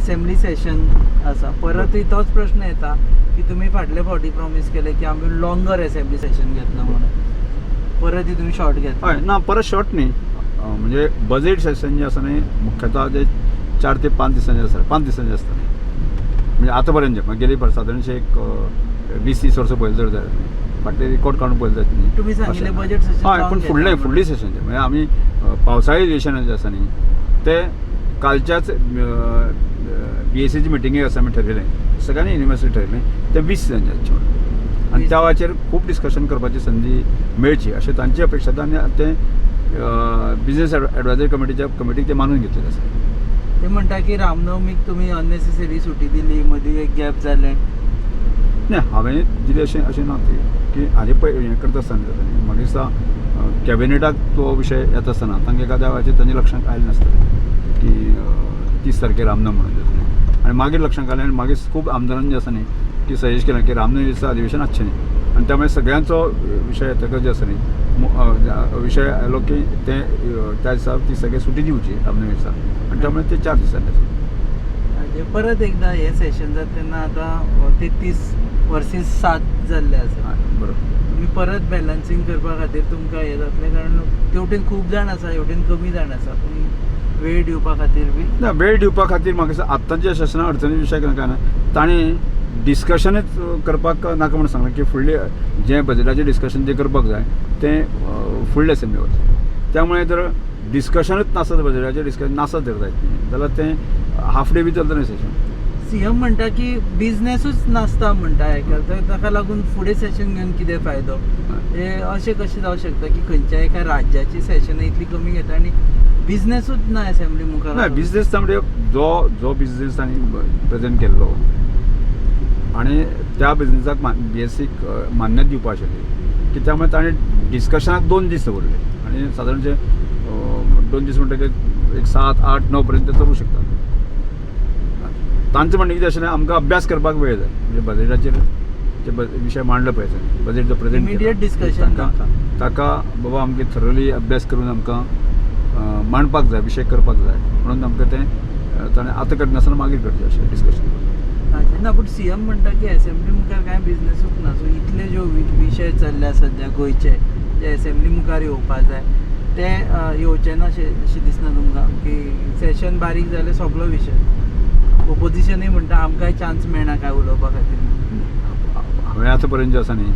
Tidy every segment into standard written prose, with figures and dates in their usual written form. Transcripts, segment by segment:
Assembly session आसा परत तोच प्रश्न येता की तुम्ही फाटले फावटी प्रॉमिस केले की आम्ही लॉंगर असेंब्ली सेशन घेतलं म्हणून परत तुम्ही शॉर्ट घेतलं. हय ना परत शॉर्ट न्ही म्हणजे बजेट सेशन जे आसा न्ही मुख्यतः जे 4 ते 5 दिसांचे आसता 5 दिसांचे आसता न्ही म्हणजे आतां पर्यंत जे गेली सादारणशे एक 20-30 वर्सां पयलीं जर जाय फाटले रिकॉर्ड काडून पळयलें जायत न्ही तुम्ही सांगितले बजेट सेशन. हय पूण फुडली सेशन जे म्हणजे आमी पावसाळी अधिवेशनान जे आसा न्ही ते कालच्याच BSCची मिटिंगेक आसा आमी ठरयलें सगळ्यांनी युनिवर्सिटी ठरयलें ते 20 दिसांचे आनी त्या वेळाचेर खूब डिस्कशन करपाची संदी मेळची अशें तांची अपेक्षा आनी ते बिझनेस एडवायजरी कमिटीक ते मानून घेतलेले आसा. ते म्हणटा की रामनवमीक तुम्ही अननेसेसरी सुटी दिली मदीं एक गॅप जालें. नाही हांवें दिली अशें ना की हाजे पळय हें करता आसतना म्हाका दिसता कॅबिनेटाक तो विशय येता आसतना तांकां एखाद्या वेळाचेर तांच्या लक्षांत आयलें नासतलें की 30 तारखेर रामनवमी म्हणून आनी मागीर लक्षांत आयलें आनी मागीर खूब आमदारांनी जे आसा न्ही की सजेस्ट केलें की रामनवमी दिसा अधिवेशन आसचें न्ही आनी त्यामुळे सगळ्यांचो विशय येतकच जे आसा न्ही विशय आयलो की ते त्या दिसा ती सगळी सुटी दिवची रामनवमी दिसा आनी त्यामुळे ते 4 दिसांनी परत एकदा हे सेशन जाता तेन्ना आतां 33 वर्सीस 7 जाल्ले आसा. बरोबर तुम्ही परत बॅलन्सिंग करपा खातीर तुमकां हें जातलें कारण तेवटेन खूब जाण आसा हेवटेन कमी जाण आसा पूण वेळ दिवपा खातीर बी ना वेळ दिवपा खातीर म्हाका दिसता आत्तांच्या सेशना अडचणी विशय काय ना तांणी डिस्कशनच करपाक नाका म्हणून सांगलें की फुडले जें बजेटाचें डिस्कशन जें करपाक जाय तें फुडले असेंब्ली वचचें त्यामुळे जर डिस्कशनच नासत बजेटाचें डिस्कशन नासत जर जायत न्ही जाल्यार तें हाफ डे बी चलता न्ही सेशन. CM म्हणटा की बिझनेसूच नासता म्हणटा ताका लागून फुडें सेशन घेवन कितें फायदो हे अशें कशें जावं शकता की खंयच्याय एका राज्याची सेशनां इतली कमी घेता आनी बिझनेसूच ना असेंब्ली मुखार. ना बिझनेस म्हणजे जो बिझनेस तांणी प्रेझेंट केल्लो आनी त्या बिझनेसाक BSCक मान्यता दिवपा आशिल्ली की त्यामुळे ताणें डिस्कशनाक 2 दीस दवरले आनी सादारणशे 2 दीस म्हणटकीर एक 7-8-9 पर्यंत चलूं शकता. तांचें म्हणणें कितें आशिल्लें आमकां अभ्यास करपाक वेळ जाय म्हणजे बजेटाचेर जे विशय मांडलो पळय बजेट जो प्रेझेंट इमिडिएट डिस्कशन ताका बाबा आमगे थरोली अभ्यास करून आमकां मांडपाक जाय विशय करपाक जाय म्हणून आमकां तें ताणें आतां करनासतना मागीर करचें अशें डिस्कशन. ना पूण CM म्हणटा की असेंब्ली मुखार कांय बिझनेसूच ना सो इतले ज्यो विशय चल्ल्या सद्या गोंयचे जे असेंब्ली मुखार येवपा जाय ते येवचे ना अशें दिसना तुमकां की सेशन बारीक जालें सगळो विशय ओपोजिशनूय म्हणटा आमकांय चान्स मेळना काय उलोवपा खातीर. हांवें आतां पर्यंत जे आसा न्ही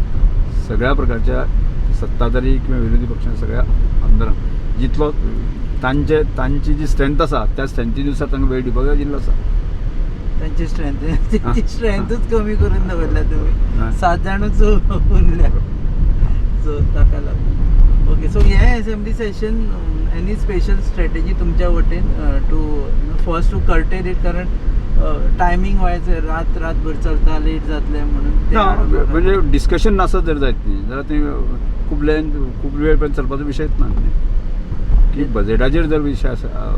सगळ्या प्रकारच्या सत्ताधारी किंवा विरोधी पक्षांच्या सगळ्या आमदारांक जितलो तांची जी स्ट्रेंथ आसा त्या स्ट्रेंथीनुसार तांकां वेळ दिवपाक दिल्लो आसा. त्यांची स्ट्रेंथूच कमी करून दवरल्या तुम्ही 7 जाणूच उरल्या सो ताका लागून ओके. सो हे assembly session any special strategy तुमच्या वटेन to first to curtail it कारण टायमींग वायज रातभर चलता लेट जातले म्हणून म्हणजे डिस्कशन नासत जर जायत न्ही जाल्यार ते खूब वेळ पर्यंत चलपाचो विशयच ना की बजेटाचेर जर विशय आसा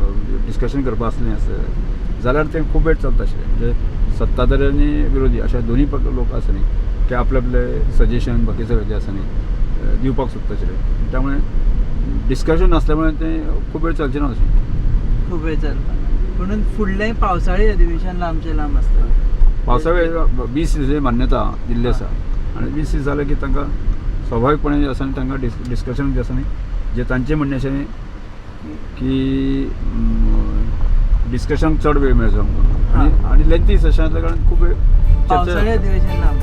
डिस्कशन करपा आसलें आसत जाल्यार तें खूब वेळ चलता आशिल्लें म्हणजे सत्ताधारी आनी विरोधी अशे दोनूय लोक आसा न्ही ते आपले सजेशन बाकी सगळें जें आसा न्ही दिवपाक सोदता आशिल्ले त्यामुळे डिस्कशन नासल्यामुळे तें खूब वेळ चलचें ना अशें. खूब वेळ चलपाना म्हणून फुडलें पावसाळी अधिवेशन लांबचें लांब आसता. पावसाळी 20 दिसांची मान्यता दिल्ली आसा आनी 20 दीस जाले की तांकां स्वाभावीकपणे जे आसा न्ही तांकां डिस्कशन जे आसा न्ही जे तांचें म्हणणें अशें न्ही की डिस्कशन चड वेळ मेळचो आनी लेंथी सेशन आसल्या कारणान खूब वेळ पावसाळी अधिवेशन लांब